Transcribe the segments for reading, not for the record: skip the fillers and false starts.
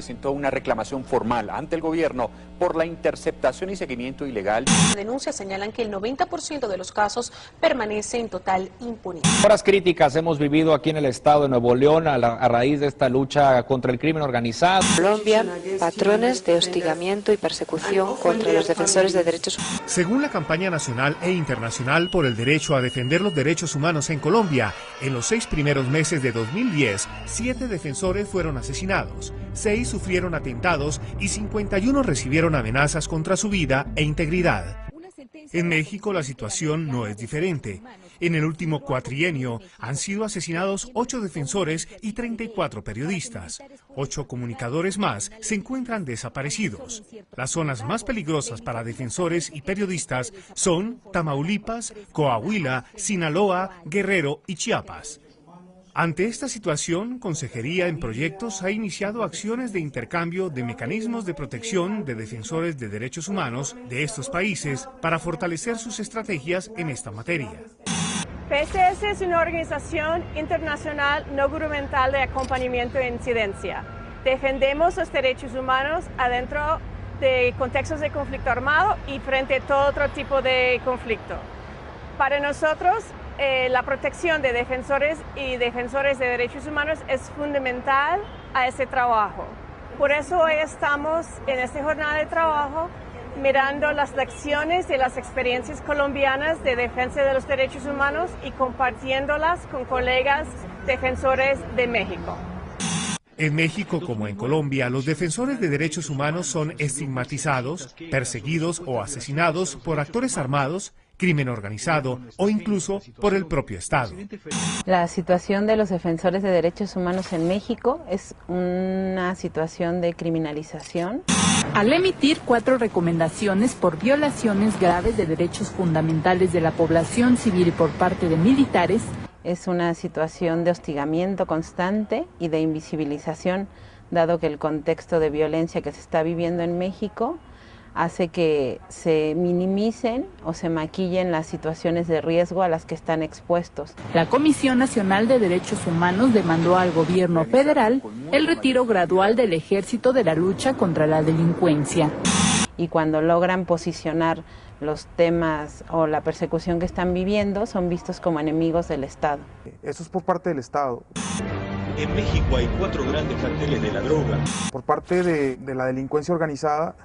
presentó una reclamación formal ante el gobierno por la interceptación y seguimiento ilegal. Denuncias señalan que el 90% de los casos permanece en total impunidad. Horas críticas hemos vivido aquí en el estado de Nuevo León a raíz de esta lucha contra el crimen organizado. Colombia, patrones de hostigamiento y persecución contra los defensores de derechos humanos. Según la campaña nacional e internacional por el derecho a defender los derechos humanos en Colombia, en los 6 primeros meses de 2010, 7 defensores fueron asesinados, 6 sufrieron atentados y 51 recibieron amenazas contra su vida e integridad. En México la situación no es diferente. En el último cuatrienio han sido asesinados 8 defensores y 34 periodistas. 8 comunicadores más se encuentran desaparecidos. Las zonas más peligrosas para defensores y periodistas son Tamaulipas, Coahuila, Sinaloa, Guerrero y Chiapas. Ante esta situación, Consejería en Proyectos ha iniciado acciones de intercambio de mecanismos de protección de defensores de derechos humanos de estos países para fortalecer sus estrategias en esta materia. PCS es una organización internacional no gubernamental de acompañamiento e incidencia. Defendemos los derechos humanos adentro de contextos de conflicto armado y frente a todo otro tipo de conflicto. Para nosotros, la protección de defensores y defensores de derechos humanos es fundamental a ese trabajo. Por eso hoy estamos en esta jornada de trabajo mirando las lecciones de las experiencias colombianas de defensa de los derechos humanos y compartiéndolas con colegas defensores de México. En México, como en Colombia, los defensores de derechos humanos son estigmatizados, perseguidos o asesinados por actores armados, crimen organizado o incluso por el propio Estado. La situación de los defensores de derechos humanos en México es una situación de criminalización. Al emitir 4 recomendaciones por violaciones graves de derechos fundamentales de la población civil por parte de militares, es una situación de hostigamiento constante y de invisibilización, dado que el contexto de violencia que se está viviendo en México hace que se minimicen o se maquillen las situaciones de riesgo a las que están expuestos. La Comisión Nacional de Derechos Humanos demandó al gobierno federal el retiro gradual del ejército de la lucha contra la delincuencia. Y cuando logran posicionar los temas o la persecución que están viviendo, son vistos como enemigos del Estado. Eso es por parte del Estado. En México hay 4 grandes carteles de la droga. Por parte de la delincuencia organizada,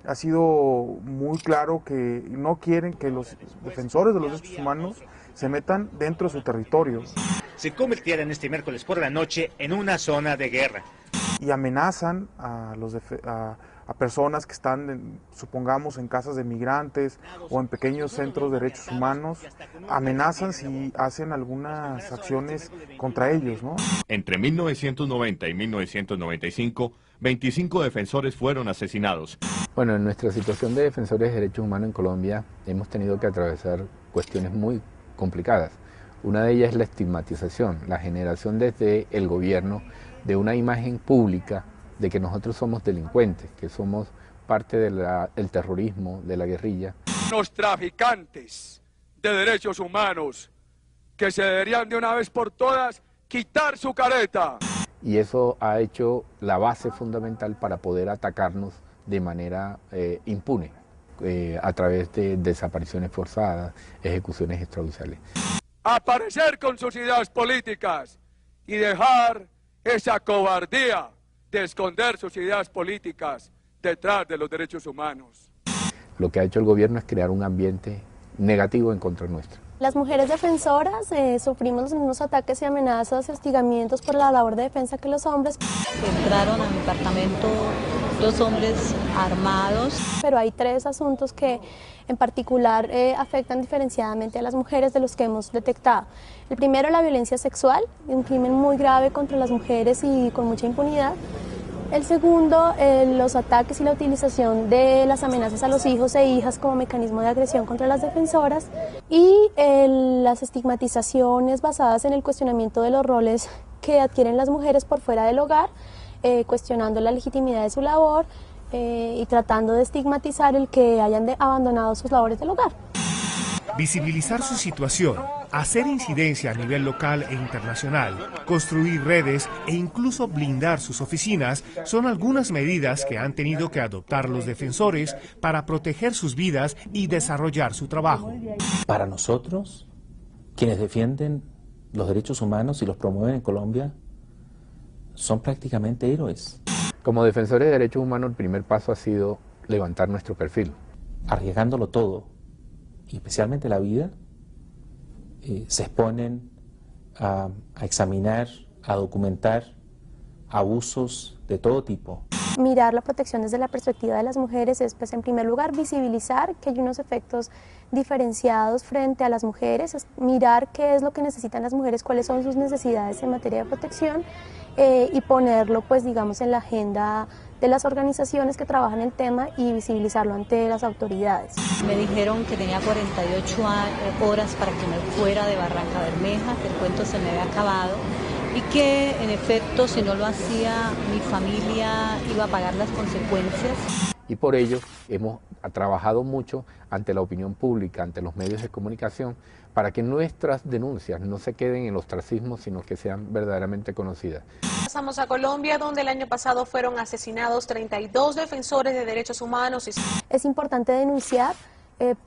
ha sido muy claro que no quieren que los defensores de los derechos humanos se metan dentro de su territorio. Se convirtieron este miércoles por la noche en una zona de guerra. Y amenazan a personas que están, supongamos, en casas de migrantes o en pequeños centros de derechos humanos, amenazan si hacen algunas acciones contra ellos, ¿no? Entre 1990 y 1995, 25 defensores fueron asesinados. Bueno, en nuestra situación de defensores de derechos humanos en Colombia hemos tenido que atravesar cuestiones muy complicadas. Una de ellas es la estigmatización, la generación desde el gobierno de una imagen pública de que nosotros somos delincuentes, que somos parte del terrorismo, de la guerrilla. Los traficantes de derechos humanos que se deberían de una vez por todas quitar su careta. Y eso ha hecho la base fundamental para poder atacarnos de manera impune, a través de desapariciones forzadas, ejecuciones extrajudiciales. Aparecer con sus ideas políticas y dejar esa cobardía de esconder sus ideas políticas detrás de los derechos humanos. Lo que ha hecho el gobierno es crear un ambiente negativo en contra nuestra. Las mujeres defensoras sufrimos los mismos ataques y amenazas y hostigamientos por la labor de defensa que los hombres. Entraron a mi apartamento 2 hombres armados. Pero hay 3 asuntos que en particular afectan diferenciadamente a las mujeres de los que hemos detectado. El primero, la violencia sexual, un crimen muy grave contra las mujeres y con mucha impunidad. El segundo, los ataques y la utilización de las amenazas a los hijos e hijas como mecanismo de agresión contra las defensoras y las estigmatizaciones basadas en el cuestionamiento de los roles que adquieren las mujeres por fuera del hogar, cuestionando la legitimidad de su labor y tratando de estigmatizar el que hayan abandonado sus labores del hogar. Visibilizar su situación Hacer incidencia a nivel local e internacional, construir redes e incluso blindar sus oficinas son algunas medidas que han tenido que adoptar los defensores para proteger sus vidas y desarrollar su trabajo. Para nosotros, quienes defienden los derechos humanos y los promueven en Colombia, son prácticamente héroes. Como defensores de derechos humanos, el primer paso ha sido levantar nuestro perfil. Arriesgándolo todo, y especialmente la vida, se exponen a examinar, a documentar abusos de todo tipo. Mirar la protección desde la perspectiva de las mujeres es, pues, en primer lugar, visibilizar que hay unos efectos diferenciados frente a las mujeres, es mirar qué es lo que necesitan las mujeres, cuáles son sus necesidades en materia de protección y ponerlo, pues, digamos, en la agenda de las organizaciones que trabajan el tema y visibilizarlo ante las autoridades. Me dijeron que tenía 48 horas para que me fuera de Barranca Bermeja, que el cuento se me había acabado y que en efecto si no lo hacía mi familia iba a pagar las consecuencias. Y por ello hemos trabajado mucho ante la opinión pública, ante los medios de comunicación, para que nuestras denuncias no se queden en el ostracismo, sino que sean verdaderamente conocidas. Pasamos a Colombia, donde el año pasado fueron asesinados 32 defensores de derechos humanos. Es importante denunciar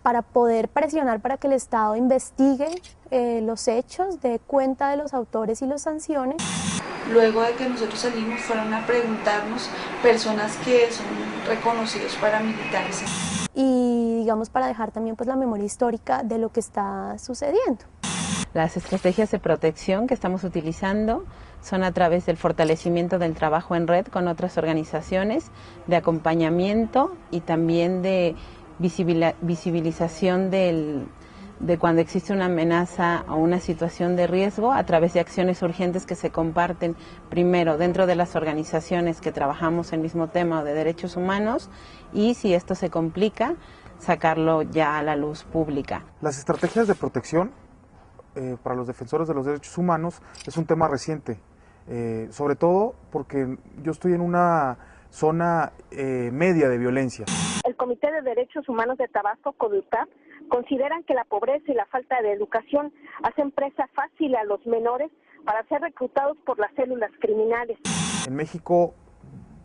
para poder presionar para que el Estado investigue los hechos, dé cuenta de los autores y los sancione. Luego de que nosotros salimos, fueron a preguntarnos personas que son reconocidos paramilitares. Y digamos para dejar también, pues, la memoria histórica de lo que está sucediendo. Las estrategias de protección que estamos utilizando son a través del fortalecimiento del trabajo en red con otras organizaciones, de acompañamiento y también de visibilización de cuando existe una amenaza o una situación de riesgo a través de acciones urgentes que se comparten primero dentro de las organizaciones que trabajamos el mismo tema de derechos humanos y si esto se complica, sacarlo ya a la luz pública. Las estrategias de protección para los defensores de los derechos humanos es un tema reciente, sobre todo porque yo estoy en una zona media de violencia. El Comité de Derechos Humanos de Tabasco, CODUTAB, consideran que la pobreza y la falta de educación hacen presa fácil a los menores para ser reclutados por las células criminales. En México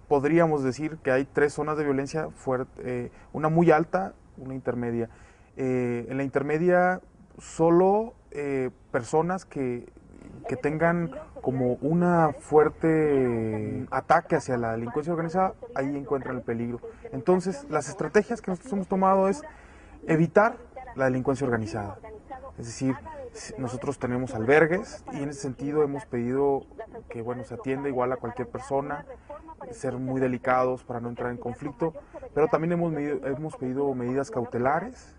podríamos decir que hay 3 zonas de violencia fuerte, una muy alta, una intermedia. En la intermedia solo personas que tengan como una fuerte ataque hacia la delincuencia organizada, ahí encuentran el peligro. Entonces, las estrategias que nosotros hemos tomado es evitar la delincuencia organizada. Es decir, nosotros tenemos albergues y en ese sentido hemos pedido que, bueno, se atienda igual a cualquier persona, ser muy delicados para no entrar en conflicto, pero también hemos pedido medidas cautelares,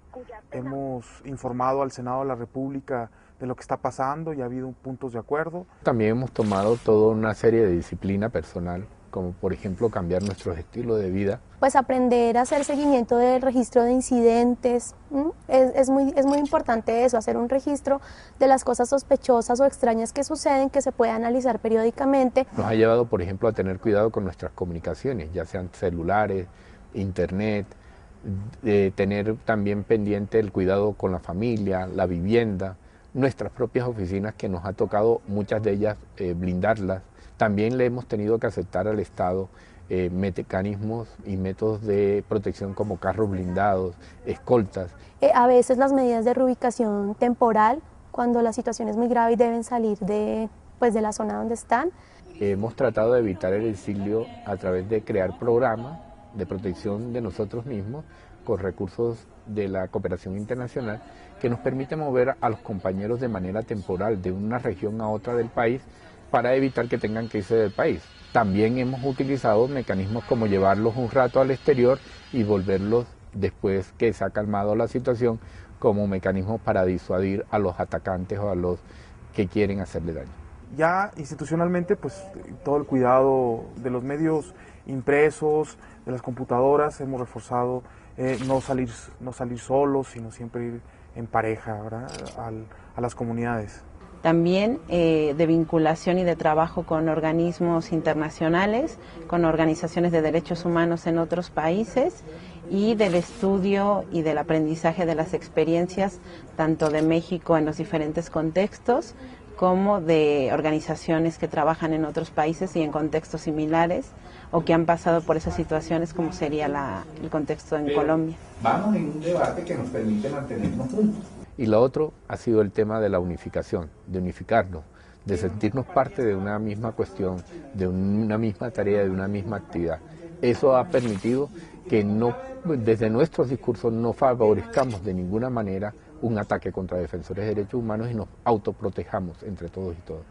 hemos informado al Senado de la República de lo que está pasando y ha habido puntos de acuerdo. También hemos tomado toda una serie de disciplina personal, como por ejemplo cambiar nuestro estilo de vida. Pues aprender a hacer seguimiento del registro de incidentes, es muy importante eso, hacer un registro de las cosas sospechosas o extrañas que suceden, que se puede analizar periódicamente. Nos ha llevado, por ejemplo, a tener cuidado con nuestras comunicaciones, ya sean celulares, internet, tener también pendiente el cuidado con la familia, la vivienda, nuestras propias oficinas que nos ha tocado muchas de ellas blindarlas. También le hemos tenido que aceptar al Estado mecanismos y métodos de protección como carros blindados, escoltas. A veces las medidas de reubicación temporal, cuando la situación es muy grave y deben salir de la zona donde están. Hemos tratado de evitar el exilio a través de crear programas de protección de nosotros mismos con recursos de la cooperación internacional que nos permite mover a los compañeros de manera temporal de una región a otra del país para evitar que tengan que irse del país. También hemos utilizado mecanismos como llevarlos un rato al exterior y volverlos después que se ha calmado la situación como mecanismos para disuadir a los atacantes o a los que quieren hacerle daño. Ya institucionalmente, pues todo el cuidado de los medios impresos, de las computadoras, hemos reforzado no salir solos, sino siempre ir en pareja, ¿verdad? A las comunidades. también de vinculación y de trabajo con organismos internacionales, con organizaciones de derechos humanos en otros países y del estudio y del aprendizaje de las experiencias tanto de México en los diferentes contextos como de organizaciones que trabajan en otros países y en contextos similares o que han pasado por esas situaciones como sería el contexto en Colombia. Vamos en un debate que nos permite mantenernos juntos. Y lo otro ha sido el tema de la unificación, de unificarnos, de sentirnos parte de una misma cuestión, de una misma tarea, de una misma actividad. Eso ha permitido que desde nuestros discursos no favorezcamos de ninguna manera un ataque contra defensores de derechos humanos y nos autoprotejamos entre todos y todas.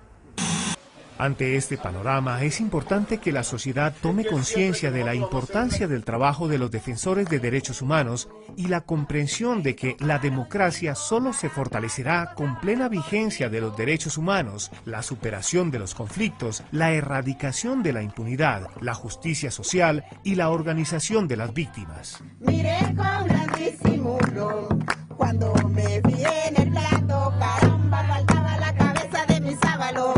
Ante este panorama, es importante que la sociedad tome conciencia de la importancia del trabajo de los defensores de derechos humanos y la comprensión de que la democracia solo se fortalecerá con plena vigencia de los derechos humanos, la superación de los conflictos, la erradicación de la impunidad, la justicia social y la organización de las víctimas. Miré con gran disimulo cuando me vi en el plato, caramba, faltaba la cabeza de mi sábalo.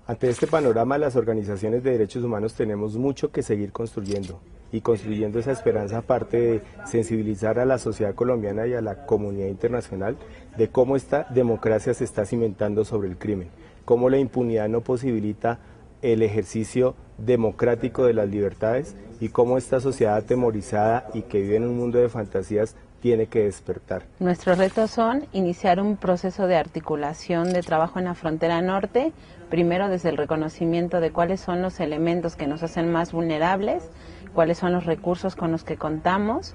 Ante este panorama, las organizaciones de derechos humanos tenemos mucho que seguir construyendo y construyendo esa esperanza, aparte de sensibilizar a la sociedad colombiana y a la comunidad internacional de cómo esta democracia se está cimentando sobre el crimen, cómo la impunidad no posibilita el ejercicio democrático de las libertades y cómo esta sociedad atemorizada y que vive en un mundo de fantasías tiene que despertar. Nuestros retos son iniciar un proceso de articulación de trabajo en la frontera norte, primero desde el reconocimiento de cuáles son los elementos que nos hacen más vulnerables, cuáles son los recursos con los que contamos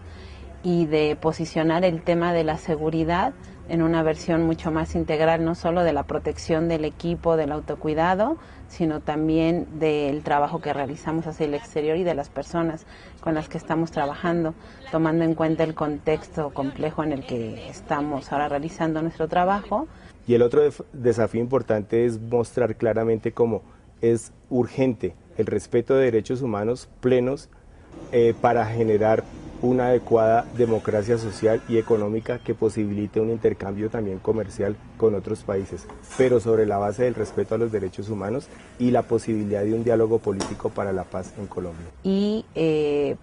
y de posicionar el tema de la seguridad en una versión mucho más integral, no solo de la protección del equipo, del autocuidado, sino también del trabajo que realizamos hacia el exterior y de las personas con las que estamos trabajando, tomando en cuenta el contexto complejo en el que estamos ahora realizando nuestro trabajo. Y el otro desafío importante es mostrar claramente cómo es urgente el respeto de derechos humanos plenos para generar una adecuada democracia social y económica que posibilite un intercambio también comercial con otros países, pero sobre la base del respeto a los derechos humanos y la posibilidad de un diálogo político para la paz en Colombia. Y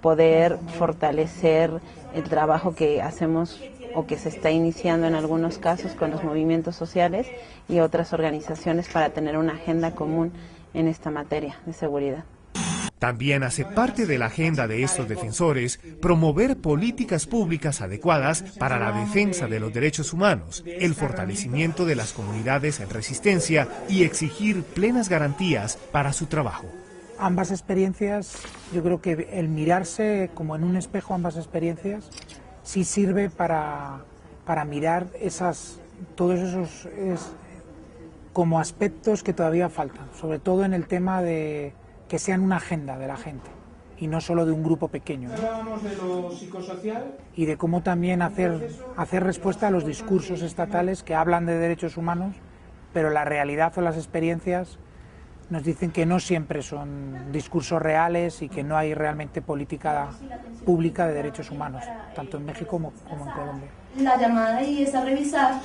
poder fortalecer el trabajo que hacemos o que se está iniciando en algunos casos con los movimientos sociales y otras organizaciones para tener una agenda común en esta materia de seguridad. También hace parte de la agenda de estos defensores promover políticas públicas adecuadas para la defensa de los derechos humanos, el fortalecimiento de las comunidades en resistencia y exigir plenas garantías para su trabajo. Ambas experiencias, yo creo que el mirarse como en un espejo, ambas experiencias, sí sirve para mirar todos esos como aspectos que todavía faltan, sobre todo en el tema de que sean una agenda de la gente y no solo de un grupo pequeño, ¿no? Hablábamos de lo psicosocial y de cómo también hacer respuesta a los discursos estatales que hablan de derechos humanos, pero la realidad o las experiencias nos dicen que no siempre son discursos reales y que no hay realmente política pública de derechos humanos, tanto en México como en Colombia. La llamada ahí es a revisar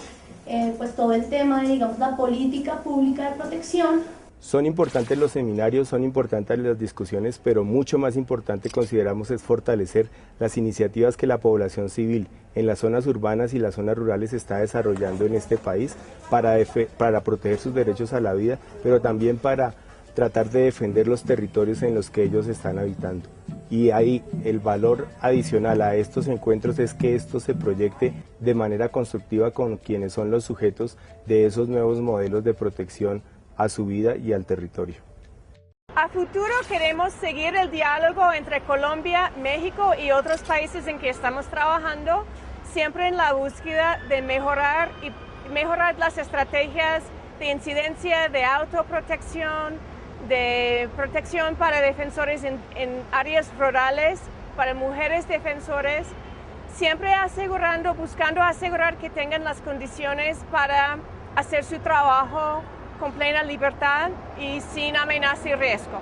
pues todo el tema de, digamos, la política pública de protección. Son importantes los seminarios, son importantes las discusiones, pero mucho más importante consideramos es fortalecer las iniciativas que la población civil en las zonas urbanas y las zonas rurales está desarrollando en este país para proteger sus derechos a la vida, pero también para tratar de defender los territorios en los que ellos están habitando. Y ahí el valor adicional a estos encuentros es que esto se proyecte de manera constructiva con quienes son los sujetos de esos nuevos modelos de protección a su vida y al territorio. A futuro queremos seguir el diálogo entre Colombia, México y otros países en que estamos trabajando, siempre en la búsqueda de mejorar las estrategias de incidencia, de autoprotección, de protección para defensores en áreas rurales, para mujeres defensores, siempre buscando asegurar que tengan las condiciones para hacer su trabajo con plena libertad y sin amenaza y riesgo.